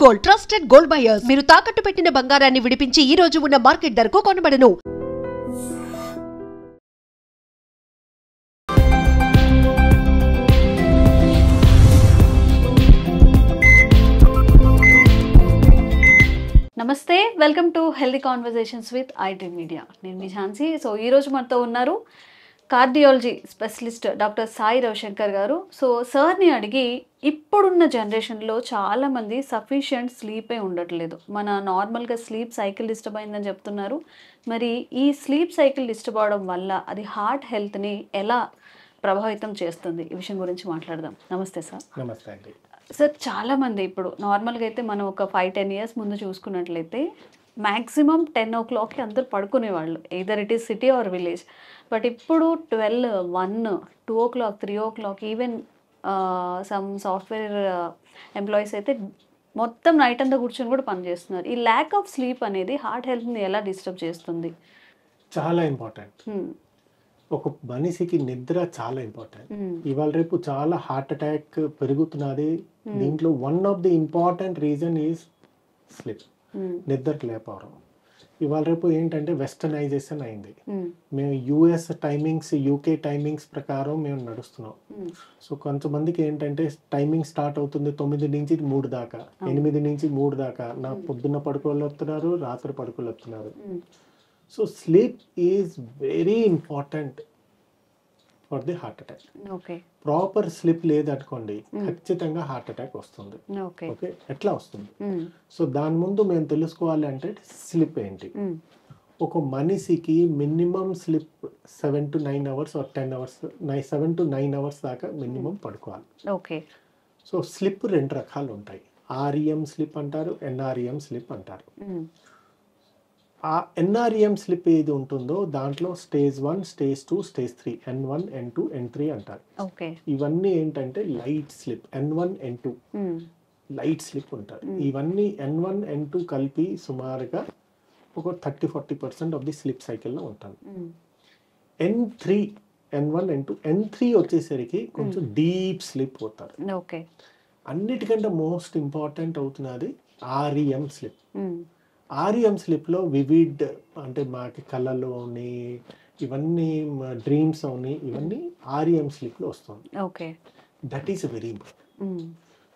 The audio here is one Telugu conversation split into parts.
Gold trusted gold buyers. మీరు తాకట్టు పెట్టిన బంగారాన్ని విడిపించి ఈ రోజు ఉన్న మార్కెట్ ధరకు కొనబడను. నమస్తే, welcome to healthy conversations with IT media. నేను మీ ఝాన్సీ. సో ఈరోజు మనతో ఉన్నారు cardiology specialist doctor Sai Ravishankar గారు. సో సార్ని అడిగి, ఇప్పుడున్న జనరేషన్లో చాలామంది సఫిషియంట్ స్లీపే ఉండట్లేదు. మన నార్మల్గా స్లీప్ సైకిల్ డిస్టర్బ్ అయిందని చెప్తున్నారు. మరి ఈ స్లీప్ సైకిల్ డిస్టర్బ్ అవడం వల్ల అది హార్ట్ హెల్త్ని ఎలా ప్రభావితం చేస్తుంది, ఈ విషయం గురించి మాట్లాడదాం. నమస్తే సార్. నమస్తే అండి. సార్, చాలామంది ఇప్పుడు నార్మల్గా అయితే మనం ఒక 5-10 years ముందు చూసుకున్నట్లయితే మ్యాక్సిమం 10 o'clockకి అందరూ పడుకునేవాళ్ళు, either it is city or village. But ఇప్పుడు 12, 1, 2 o'clock, 3 o'clock, even some software employees అయితే మొత్తం నైట్ అంతా కూర్చొని కూడా పనిచేస్తున్నారు. ఈ ల్యాక్ ఆఫ్ స్లీప్ అనేది హార్ట్ హెల్త్ని ఎలా డిస్టర్బ్ చేస్తుంది? చాలా ఇంపార్టెంట్. ఒక మనిషికి నిద్ర చాలా ఇంపార్టెంట్. ఇవాళ రేపు చాలా హార్ట్ అటాక్ పెరుగుతున్నది. దీంట్లో one of the important reason is sleep, నిద్రకు లేకపోవడం. ఇవాళ రేపు ఏంటంటే వెస్టర్నైజేషన్ అయింది. మేము యుఎస్ టైమింగ్స్, యూకే టైమింగ్స్ ప్రకారం మేము నడుస్తున్నాం. సో కొంతమందికి ఏంటంటే టైమింగ్ స్టార్ట్ అవుతుంది 9 నుంచి 3 దాకా, 8 నుంచి 3 దాకా. నా పొద్దున్న పడుకోళ్ళు వస్తున్నారు, రాత్రి పడుకోళ్ళు వస్తున్నారు. So sleep is very important for the heart attack. Proper sleep లేదనుకోండి, ఖచ్చితంగా హార్ట్ అటాక్ వస్తుంది. ఓకే, ఎట్లా వస్తుంది? సో దాని ముందు మేము తెలుసుకోవాలి అంటే స్లీప్ ఏంటి. ఒక మనిషికి minimum sleep 7 to 9 hours or 10 hours, 7 to 9 hours దాకా మినిమం పడుకోవాలి. ఓకే. సో స్లీప్ 2 రకాలు ఉంటాయి. ఆర్ఈఎం స్లీప్ అంటారు, ఎన్ఆర్ఈఎం స్లీప్ అంటారు. ఆ ఎన్ఆర్ఈఎం స్లీప్ ఏది ఉంటుందో దాంట్లో stage 1, stage 2, stage 3, N1, N2, N3 అంటారు. ఇవన్నీ ఏంటంటే light sleep. N1, N2 light sleep ఉంటారు. ఇవన్నీ N1, N2 కలిపి సుమారుగా ఒక 30-40% ఆఫ్ ది స్లీప్ సైకిల్లో ఉంటుంది. N3, N1, N2, N3 వచ్చేసరికి కొంచెం డీప్ స్లీప్ పోతారు. అన్నిటికంటే మోస్ట్ ఇంపార్టెంట్ అవుతున్నది ఆర్ఈఎం స్లీప్. ఆర్ఈఎం స్లీప్లో వివిడ్ అంటే మాకు కళలు అని, ఇవన్నీ డ్రీమ్స్ అని, ఇవన్నీ ఆర్ఈఎం స్లీప్లో వస్తుంది. That is very important.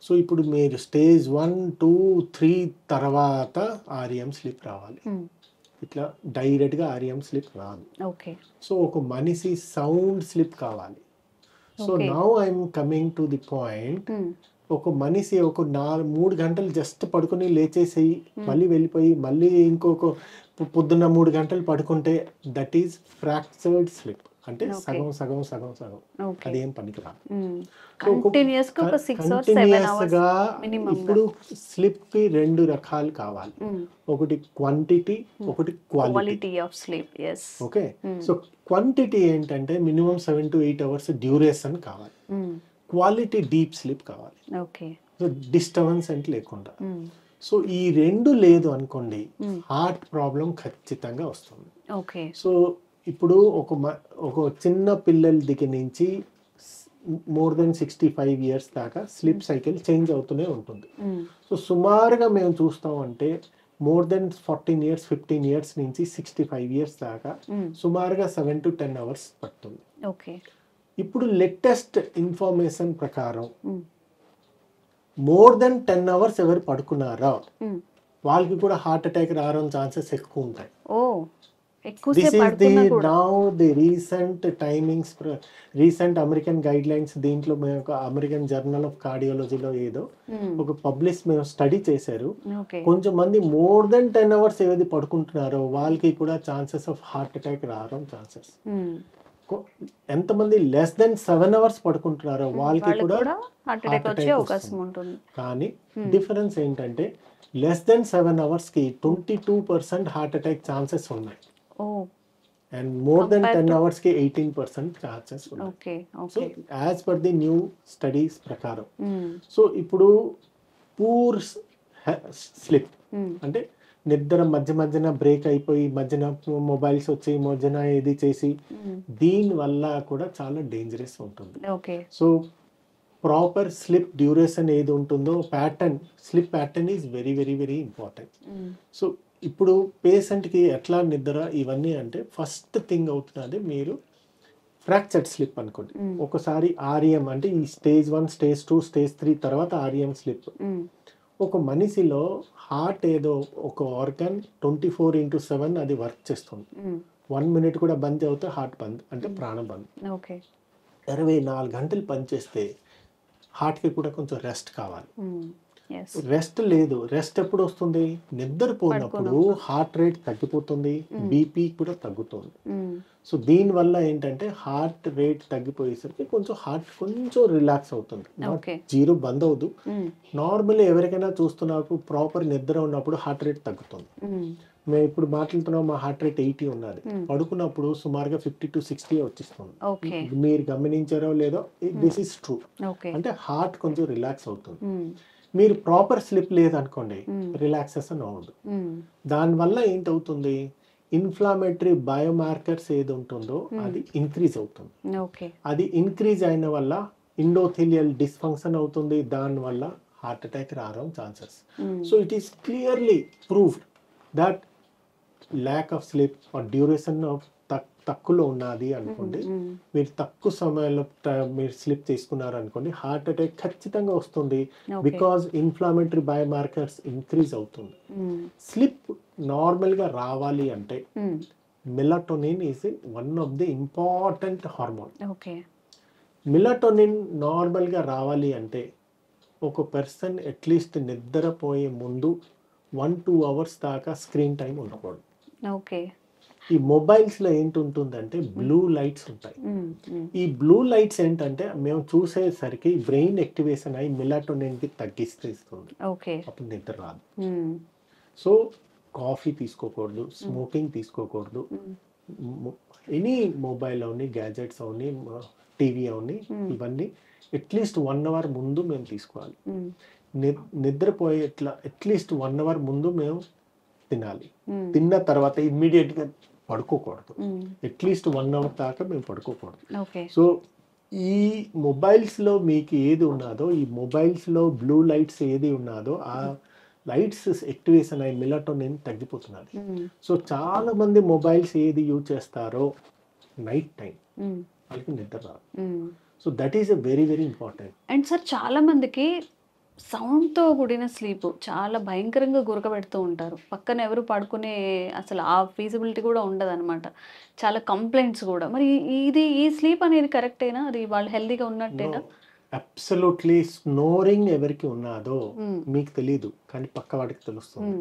So ఇప్పుడు మీరు స్టేజ్ 1, 2, 3 తర్వాత ఆర్ఈఎం స్లీప్ రావాలి. ఇట్లా డైరెక్ట్గా ఆర్ఈఎం స్లీప్ రాదు. సో ఒక మనిషి సౌండ్ స్లీప్ కావాలి. So now I'm coming to the point. ఒక మనిషి ఒక 3 గంటలు జస్ట్ పడుకుని లేచేసి మళ్ళీ వెళ్ళిపోయి మళ్ళీ ఇంకొక పొద్దున్న 3 గంటలు పడుకుంటే దట్ ఈస్ ఫ్రాక్చర్డ్ స్లీప్. అంటే సగం సగం సగం సగం, అదేం పనికిరాదు. కంటిన్యూస్గా ఇప్పుడు స్లీప్ కి 2 రకాలు కావాలి. ఒకటి క్వాంటిటీ, ఒకటి quality of sleep. Okay. So quantity ఏంటంటే మినిమం 7 to 8 hours డ్యూరేషన్ కావాలి. క్వాలిటీ డీప్ స్లీప్ కావాలి. సో డిస్టర్బెన్స్ అంటే లేకుండా. సో ఈ 2 లేదు అనుకోండి, హార్ట్ ప్రాబ్లం ఖచ్చితంగా వస్తుంది. సో ఇప్పుడు ఒక చిన్న పిల్లల దగ్గర నుంచి మోర్ దెన్ 65 years దాకా స్లీప్ సైకిల్ చేంజ్ అవుతూనే ఉంటుంది. సో సుమారుగా మేము చూస్తామంటే మోర్ దెన్ 14 years, 15 years నుంచి 65 years దాకా సుమారుగా 7 to 10 hours పడుతుంది. ఇప్పుడు లేటెస్ట్ ఇన్ఫర్మేషన్ ప్రకారం మోర్ దెన్ 10 hours ఎవరు పడుకున్నారో వాళ్ళకి కూడా హార్ట్ అటాక్ రావడం ఛాన్సెస్ ఎక్కువ ఉంటాయి. This is now the recent timings, recent American guidelines. దీంట్లో మేము ఒక అమెరికన్ జర్నల్ ఆఫ్ కార్డియాలజీలో ఏదో ఒక పబ్లిష్ మేము స్టడీ చేశారు. కొంచెం మంది మోర్ దెన్ 10 hours ఏది పడుకుంటున్నారో వాళ్ళకి కూడా ఛాన్సెస్ ఆఫ్ హార్ట్ అటాక్ రావడం ఛాన్సెస్. ఎంతమంది లెస్ దెన్ 7 hours పడుకుంటున్నారో వాళ్ళకి కూడా హార్ట్ అటాక్ వచ్చే అవకాశం ఉంటుంది. కానీ డిఫరెన్స్ ఏంటంటే లెస్ దెన్ 7 hours కి 22% హార్ట్ అటాక్ ఛాన్సెస్ ఉన్నాయి. అండ్ మోర్ దెన్ 10 hours కి 18% ఛాన్సెస్ ఉన్నాయి. So as per the new studies ప్రకారం. సో ఇప్పుడు పూర్ స్లీప్ అంటే నిద్ర మధ్యన బ్రేక్ అయిపోయి మధ్యన మొబైల్స్ వచ్చి మధ్యన ఇది చేసి దీని వల్ల కూడా చాలా డేంజరస్ ఉంటుంది. సో ప్రాపర్ స్లిప్ డ్యూరేషన్ ఏది ఉంటుందో pattern, slip pattern is very very very important. So ఇప్పుడు పేషెంట్కి ఎట్లా నిద్ర ఇవన్నీ అంటే ఫస్ట్ థింగ్ అవుతున్నది మీరు ఫ్రాక్చర్డ్ స్లిప్ అనుకోండి. ఒకసారి ఆర్ఎం అంటే ఈ స్టేజ్ 1, స్టేజ్ 2, స్టేజ్ 3 తర్వాత ఆర్ఎం స్లిప్. ఒక మనిషిలో హార్ట్ ఏదో ఒక ఆర్గన్ 24/7 అది వర్క్ చేస్తుంది. 1 మినిట్ కూడా బంద్ అవుతే హార్ట్ బంద్ అంటే ప్రాణం బంద్. 24 గంటలు పనిచేస్తే హార్ట్కి కూడా కొంచెం రెస్ట్ కావాలి. రెస్ట్ లేదు. రెస్ట్ ఎప్పుడు వస్తుంది? నిద్రపోయినప్పుడు హార్ట్ రేట్ తగ్గిపోతుంది, బీపీ కూడా తగ్గుతుంది. సో దీనివల్ల ఏంటంటే హార్ట్ రేట్ తగ్గిపోయేసరికి కొంచెం రిలాక్స్ అవుతుంది. జీరో బంద్ అవదు. నార్మల్లీ ఎవరికైనా చూస్తున్నప్పుడు ప్రాపర్ నిద్ర ఉన్నప్పుడు హార్ట్ రేట్ తగ్గుతుంది. మేము ఇప్పుడు మాట్లాడుతున్నాం, మా హార్ట్ రేట్ 80 ఉన్నది, పడుకున్నప్పుడు సుమారుగా 50 to 60 వచ్చేస్తుంది. మీరు గమనించారో లేదో, దిస్ ఇస్ ట్రూ. అంటే హార్ట్ కొంచెం రిలాక్స్ అవుతుంది. మీరు ప్రాపర్ స్లిప్ లేదనుకోండి, రిలాక్సేషన్ అవ్వదు. దానివల్ల ఏంటవుతుంది, ఇన్ఫ్లామేటరీ బయోమార్కర్స్ ఏది ఉంటుందో అది ఇంక్రీజ్ అవుతుంది. అది ఇంక్రీజ్ అయిన వల్ల ఎండోథెలియల్ డిస్ఫంక్షన్ అవుతుంది. దానివల్ల హార్ట్ అటాక్ రావడం chances. So it is clearly proved that lack of sleep are duration of తక్కువలో ఉన్నది అనుకోండి, మీరు తక్కువ సమయంలో మీరు స్లిప్ తీసుకున్నారు అనుకోండి, హార్ట్ అటాక్ ఖచ్చితంగా వస్తుంది. బికాజ్ ఇన్ఫ్లామేటరీ బయోమార్కర్స్ ఇంక్రీజ్ అవుతుంది. స్లిప్ నార్మల్గా రావాలి అంటే melatonin is one of the important hormone. Melatonin నార్మల్గా రావాలి అంటే ఒక పర్సన్ అట్లీస్ట్ నిద్రపోయే ముందు 1-2 అవర్స్ దాకా స్క్రీన్ టైం ఉండకూడదు. ఈ మొబైల్స్లో ఏంటుంటుందంటే బ్లూ లైట్స్ ఉంటాయి. ఈ బ్లూ లైట్స్ ఏంటంటే మేము చూసేసరికి బ్రెయిన్ యాక్టివేషన్ అయ్యి మెలటోనిన్కి తగ్గిస్తుంది. అప్పుడు నిద్ర రాదు. సో కాఫీ తీసుకోకూడదు, స్మోకింగ్ తీసుకోకూడదు, ఎనీ మొబైల్ అవని, గ్యాజెట్స్ అవని, టీవీ అవని, ఇవన్నీ అట్లీస్ట్ 1 అవర్ ముందు మేము తీసుకోవాలి. నిద్రపోయే అట్లీస్ట్ 1 అవర్ ముందు మేము తినాలి. తిన్న తర్వాత ఇమ్మీడియట్గా పడుకోకూడదు. అట్లీస్ట్ 1 అవర్ దాకా మేము పడుకోకూడదు. సో ఈ మొబైల్స్లో మీకు ఏది ఉన్నదో, ఈ మొబైల్స్లో బ్లూ లైట్స్ ఏది ఉన్నదో ఆ లైట్స్ యాక్టివేషన్ అయ్యి మెలటోనిన్ తగ్గిపోతున్నది. సో చాలా మంది మొబైల్స్ ఏది యూజ్ చేస్తారో నైట్ టైం వాళ్ళకి నిద్ర రాదు. So that is a very very important. And sir చాలా మందికి సౌండ్తో కూడిన స్లీప్ చాలా భయంకరంగా గురకబెడుతూ ఉంటారు. పక్కన ఎవరు పడుకునే అసలు ఆ ఫీజిబిలిటీ కూడా ఉండదు అనమాట. చాలా కంప్లైంట్స్ కూడా. మరి ఈ స్లీప్ అనేది కరెక్టేనా? అది వాళ్ళు హెల్దీగా ఉన్నట్టేనా? అబ్సల్యూట్లీ. స్నోరింగ్ ఎవరికి ఉన్నదో మీకు తెలీదు, కానీ పక్క వాడికి తెలుస్తుంది.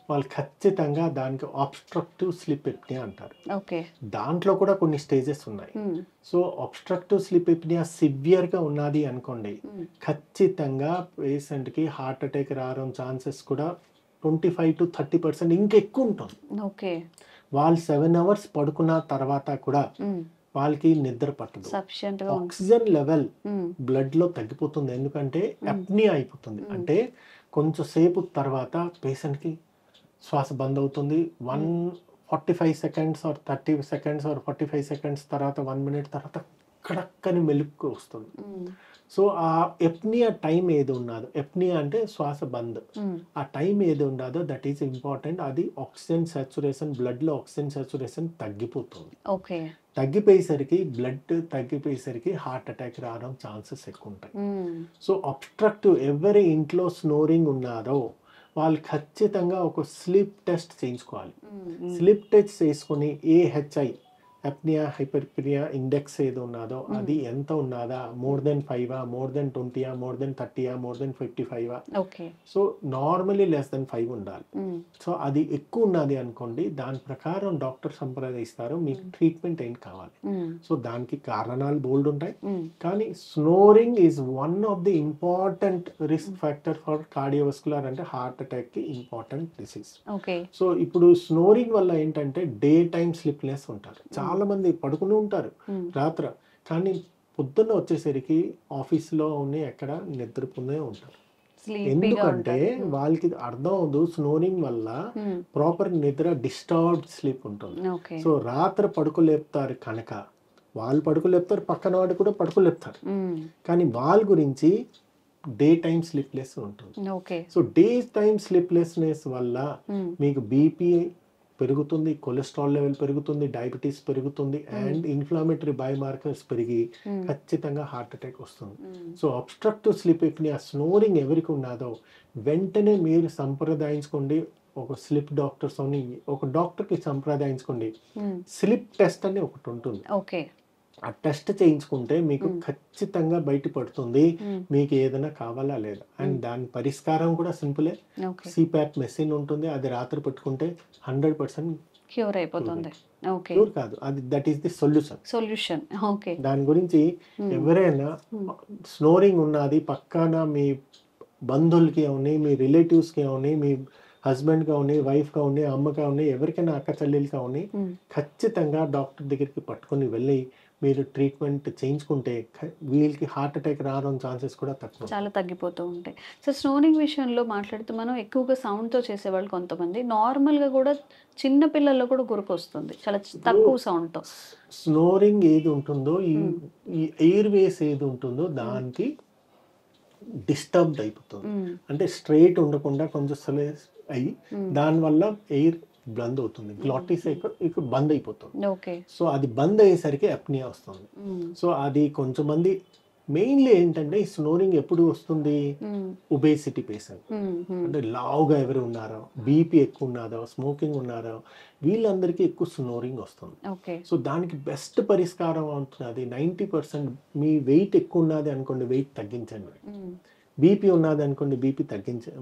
వాళ్ళు ఖచ్చితంగా దానికి ఆబ్స్ట్రక్టివ్ స్లీప్ ఎప్నియా అంటారు. దాంట్లో కూడా కొన్ని స్టేజెస్ ఉన్నాయి. సో ఆబ్స్ట్రక్టివ్ స్లీప్ ఎప్నియా సివియర్గా ఉన్నది అనుకోండి, ఖచ్చితంగా పేషెంట్కి హార్ట్ అటాక్ రావడం ఛాన్సెస్ కూడా 25 to 30% ఇంకా ఎక్కువ ఉంటుంది. వాళ్ళు 7 hours పడుకున్న తర్వాత కూడా వాళ్ళకి నిద్ర పట్టదు. ఆక్సిజన్ లెవెల్ బ్లడ్ లో తగ్గిపోతుంది. ఎందుకంటే అప్నియా అయిపోతుంది. అంటే కొంచెం సేపు తర్వాత పేషెంట్ కి శ్వాస బంద్ అవుతుంది. 145 seconds or 30 seconds or 45 seconds తర్వాత 1 minute తర్వాత కడక్కని మెలుక్కు వస్తుంది. సో ఆ ఎప్నియా టైం ఏది ఉన్నదో, ఎప్నియా అంటే శ్వాస బంద్, ఆ టైం ఏది ఉన్నదో దట్ ఈస్ ఇంపార్టెంట్. అది ఆక్సిజన్ సాచురేషన్, బ్లడ్ లో ఆక్సిజన్ సాచురేషన్ తగ్గిపోతుంది. తగ్గిపోయేసరికి బ్లడ్ తగ్గిపోయేసరికి హార్ట్ అటాక్ రావడం ఛాన్సెస్ ఎక్కువ ఉంటాయి. సో అబ్స్ట్రక్టివ్ ఎవరి ఇంట్లో స్నోరింగ్ ఉన్నదో వాళ్ళు ఖచ్చితంగా ఒక స్లీప్ టెస్ట్ చేయించుకోవాలి. స్లీప్ టెస్ట్ చేసుకుని AHI అప్నియా హైపర్పినియా ఇండెక్స్ ఏది ఉన్నదో అది ఎంత ఉన్నదా, more than 5, more than 20, more than 30, more than 55. So normally less than 5 ఉండాలి. సో అది ఎక్కువ ఉన్నది అనుకోండి, దాని ప్రకారం డాక్టర్ సంప్రదిస్తారు మీకు ట్రీట్మెంట్ ఏం కావాలి. సో దానికి కారణాలు బోల్డ్ ఉంటాయి, కానీ snoring is one of the important risk factor for cardiovascular అంటే హార్ట్ అటాక్ కి ఇంపార్టెంట్ డిసీజ్. సో ఇప్పుడు స్నోరింగ్ వల్ల ఏంటంటే డే టైం స్లిప్నెస్ ఉంటారు. చాలా మంది పడుకుని ఉంటారు రాత్ర, కానీ పొద్దున్న వచ్చేసరికి ఆఫీస్లో ఉన్ని ఎక్కడ నిద్రపోనే ఉంటారు. ఎందుకంటే వాళ్ళకి అర్థం అవదు స్నోరింగ్ వల్ల ప్రాపర్ నిద్ర డిస్టర్బ్డ్ స్లీప్ ఉంటుంది. సో రాత్రి పడుకోలేపుతారు కనుక వాళ్ళు పడుకోలేపుతారు, పక్కన వాడు కూడా పడుకోలేపుతారు. కానీ వాళ్ళ గురించి డే టైమ్ స్లీప్లెస్ ఉంటుంది. సో డే టైమ్ స్లీప్లెస్నెస్ వల్ల మీకు బీపీ పెరుగుతుంది, కొలెస్ట్రాల్ లెవెల్ పెరుగుతుంది, డయాబెటీస్ పెరుగుతుంది, అండ్ ఇన్ఫ్లామేటరీ బయోమార్కర్స్ పెరిగి ఖచ్చితంగా హార్ట్ అటాక్ వస్తుంది. So obstructive sleep apnoea snoring ఎవరికి ఉన్నదో వెంటనే మీరు సంప్రదాయించుకోండి. ఒక స్లీప్ డాక్టర్స్ అని ఒక డాక్టర్కి సంప్రదాయించుకోండి. స్లీప్ టెస్ట్ అని ఒకటి ఉంటుంది. ఆ టెస్ట్ చేయించుకుంటే మీకు ఖచ్చితంగా బయటపడుతుంది మీకు ఏదైనా కావాలా లేదా. అండ్ దాని పరిష్కారం కూడా సింపులే. సిపాప్ మెషిన్ ఉంటుంది, అది రాత్రి పెట్టుకుంటే 100% క్యూర్ అయిపోతుంది. క్యూర్ కాదు, అది దట్ ఈస్ ది సొల్యూషన్. దాని గురించి ఎవరైనా స్నోరింగ్ ఉన్నది పక్కన మీ బంధువులకి అవని, మీ రిలేటివ్స్కి అవని, మీ హస్బెండ్ కావని, వైఫ్ కావని, అమ్మ కావని, ఎవరికైనా అక్క చెల్లెలు కావని ఖచ్చితంగా డాక్టర్ దగ్గరికి పట్టుకొని వెళ్ళి మీరు ట్రీట్మెంట్ చేయించుకుంటే వీళ్ళకి హార్ట్ అటాక్ రావడం ఛాన్సెస్ కూడా చాలా తగ్గిపోతూ ఉంటాయి. సో స్నోరింగ్ విషయంలో మాట్లాడుతూ మనం ఎక్కువగా సౌండ్తో చేసేవాళ్ళు కొంతమంది, నార్మల్గా కూడా చిన్న పిల్లల్లో కూడా గురకు వస్తుంది చాలా తక్కువ సౌండ్తో. స్నోరింగ్ ఏది ఉంటుందో, ఈ ఎయిర్ వేస్ ఏది ఉంటుందో దానికి డిస్టర్బ్డ్ అయిపోతుంది. అంటే స్ట్రైట్ ఉండకుండా కొంచెం స్లో అయ్యి దానివల్ల ఎయిర్ బంద్ అవుతుంది, గ్లాటిస్ ఇక్కడ బంద్ అయిపోతుంది. సో అది బంద్ అయ్యేసరికి అప్నియా వస్తుంది. సో అది కొంచెం మంది మెయిన్లీ ఏంటంటే ఈ స్నోరింగ్ ఎప్పుడు వస్తుంది, ఒబేసిటీ పేషెంట్ అంటే లావుగా ఎవరు ఉన్నారో, బీపీ ఎక్కువ ఉన్నారో, స్మోకింగ్ ఉన్నారో వీళ్ళందరికీ ఎక్కువ స్నోరింగ్ వస్తుంది. సో దానికి బెస్ట్ పరిష్కారం అవుతున్నది 90% మీ వెయిట్ ఎక్కువ ఉన్నది అనుకోండి, వెయిట్ తగ్గించండి. బీపీ ఉన్నది అనుకోండి,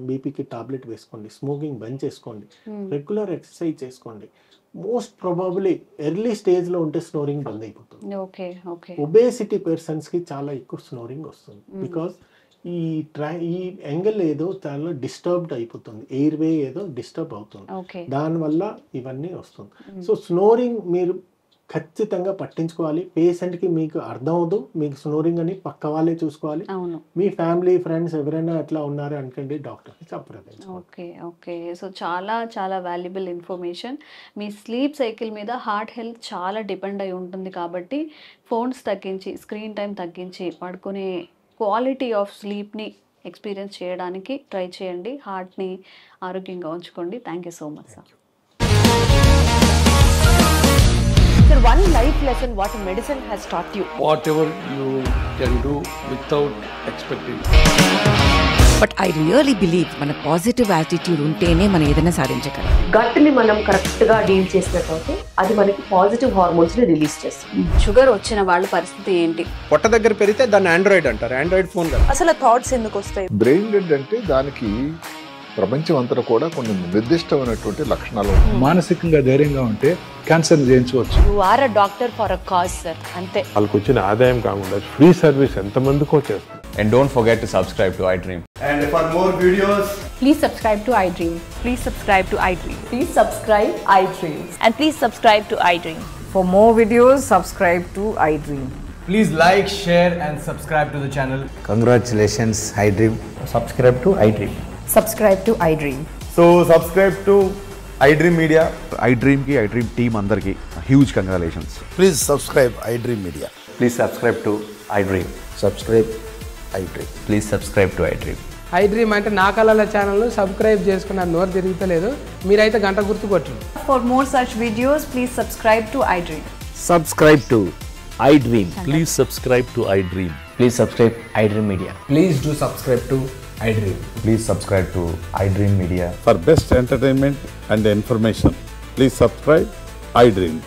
బీపీకి టాబ్లెట్ వేసుకోండి, స్మోకింగ్ బంద్ చేసుకోండి, రెగ్యులర్ ఎక్సర్సైజ్ చేసుకోండి. మోస్ట్ ప్రాబబ్లీ ఎర్లీ స్టేజ్లో ఉంటే స్నోరింగ్ బంద్ అయిపోతుంది. ఒబేసిటీ పర్సన్స్కి చాలా ఎక్కువ స్నోరింగ్ వస్తుంది. బికాస్ ఈ యాంగిల్ ఏదో చాలా డిస్టర్బ్డ్ అయిపోతుంది, ఎయిర్ వే ఏదో డిస్టర్బ్ అవుతుంది, దానివల్ల ఇవన్నీ వస్తుంది. సో స్నోరింగ్ మీరు ఖచ్చితంగా పట్టించుకోవాలి. పేషెంట్కి మీకు అర్థం అవదు మీకు స్నోరింగ్ అని, పక్క వాళ్ళే చూసుకోవాలి. మీ ఫ్యామిలీ ఫ్రెండ్స్ ఎవరైనా అట్లా ఉన్నారు అనుకోండి, డాక్టర్కి సంప్రదించాలి. ఓకే. సో చాలా చాలా వాల్యుబుల్ ఇన్ఫర్మేషన్. మీ స్లీప్ సైకిల్ మీద హార్ట్ హెల్త్ చాలా డిపెండ్ అయి ఉంటుంది కాబట్టి ఫోన్స్ తగ్గించి, స్క్రీన్ టైం తగ్గించి, పడుకునే క్వాలిటీ ఆఫ్ స్లీప్ని ఎక్స్పీరియన్స్ చేయడానికి ట్రై చేయండి. హార్ట్ని ఆరోగ్యంగా ఉంచుకోండి. Thank you so much sir. Sir, one life lesson what medicine has taught you. Whatever you can do without expecting. But I really believe మన పాజిటివ్ యాటిట్యూడ్ ఉంటేనే మనం ఏదైనా సాధించగలం. గట్ని మనం కరెక్ట్గా డీల్ చేసినట్లయితే అది మనకి పాజిటివ్ హార్మోన్స్ని రిలీజ్ చేస్తుంది. షుగర్ వచ్చిన వాళ్ళ పరిస్థితి ఏంటి? పొట్ట దగ్గర పెరిగితే దాన్ని ఆండ్రాయిడ్ అంటారు, ఆండ్రాయిడ్ ఫోన్ కదా. అసలు థాట్స్ ఎందుకు వస్తాయి? బ్రెయిన్ డెడ్ అంటే దానికి ప్రపంచం అంతా కూడా కొన్ని నిర్దిష్టమైనటువంటి లక్షణాలు. మానసికంగా ధైర్యంగా ఉంటే క్యాన్సర్ జయించవచ్చు. You are a doctor for a cause sir, అంతే. వాళ్ళకి వచ్చిన ఆదాయం కాకుండా ఫ్రీ సర్వీస్ ఎంతమందికో చేస్తారు. And don't forget to subscribe to iDream. And for more videos, Please subscribe to iDream. Please subscribe to iDream. Please subscribe iDream. And please subscribe to iDream. For more videos, subscribe to iDream. please like, share and subscribe to the channel. Congratulations, iDream. Subscribe to iDream. Subscribe to iDream. So subscribe to iDream Media. iDream ki iDream team andarki huge congratulations. Please subscribe iDream Media. Please subscribe to iDream. Subscribe iDream. Please subscribe to iDream. iDream అంటే నా కళల ఛానల్ సబ్స్క్రైబ్ చేసుకున్న నోరు తిరుగుతలేదు, మీరైతే గంట గుర్తు కొట్టండి. For more such videos, please subscribe to iDream. Subscribe to iDream. Please subscribe to iDream. Please subscribe iDream Media. Please do subscribe to iDream. Please subscribe to iDream Media. For best entertainment and information, please subscribe iDream.